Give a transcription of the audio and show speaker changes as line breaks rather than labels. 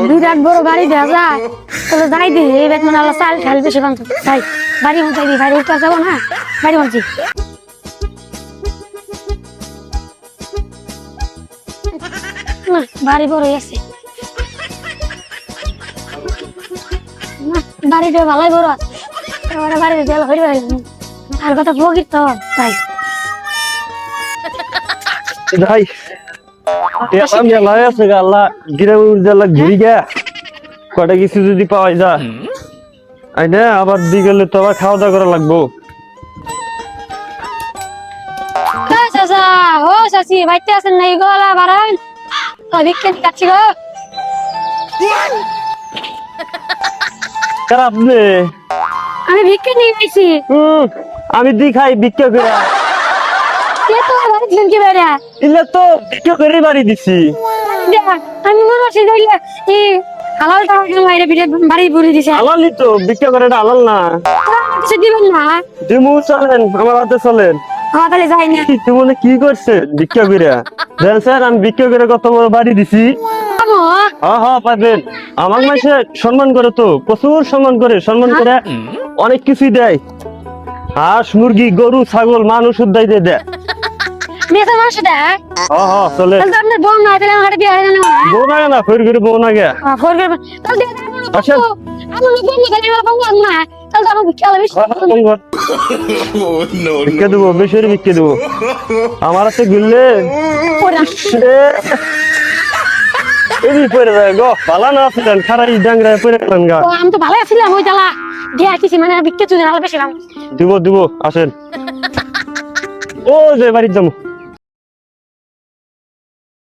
বিরাট বড় বাড়ি দেওয়া যায় তাহলে যাই দি এবার মানে আল্লাহ চাল ঠাল বেশি বানতো যাই বাড়ি মন যাই বাইরে উঠতে যাবো না বাড়ি মনছি বাড়ি বড় আছে বাড়িটা ভালোই বড় আছে এবারে বাড়িতে জল হয়ে আর কথা ভোগির তো তাই
ভাই আমি লাই আছে আল্লাহ গ্রামের জেলা ঘুরি গা কটা কিছু যদি পাওয়া যায় আই না আবার বিকেলে তো আবার খাওয়া দাওয়া করা লাগবো
চাচা ও চাচি বাইতে আছেন নাই গলা বাড়ান ভিক্ষা দিচ্ছি গো
খারাপ নে
আমি ভিক্ষা নিয়ে গেছি
আমি দি খাই ভিক্ষা করে
কি বেড়া
ইলে তো ভিক্ষা করে বাড়ি দিছি
আমি মনে হচ্ছে হালাল টাকা বাইরে বাড়ি ভরে দিছে
আলালি তো ভিক্ষা করে আলাল না
কিছু দিবেন না
দিমু চলেন আমার হাতে চলেন
আমার তাহলে যাই না
তুমি কি করছে ভিক্ষা করে দেন স্যার আমি ভিক্ষা করে কত বড় বাড়ি দিছি হ্যাঁ হ্যাঁ পাবেন আমার মাসে সম্মান করে তো প্রচুর সম্মান করে অনেক কিছুই দেয় হাঁস মুরগি গরু ছাগল মানুষ উদ্দাই দিয়ে দেয়
মেয়েটা মানুষ দেয়
হ্যাঁ হ্যাঁ চলে
তাহলে আপনার বউ না তাহলে আমার বিয়ে হয় না
বউ না না ফের করে বউ না গে
ফোন করবেন তাহলে
আচ্ছা
আমার লোক বউ না তাহলে বউ না তাহলে আমার খেলা বেশি
ভিক্ষা দেবো বেশি ভিক্ষা দেবো আমার হাতে গিললে এই পরে যায় গো ভালো না আছিলেন খারাই ডাংরায় পরে গেলেন গা
আমি তো ভালো আছিলাম ওই জ্বালা দিয়ে আসছি মানে ভিক্ষা চুরি ভালো বেশি
দিব আসেন ও যে বাড়ির যাবো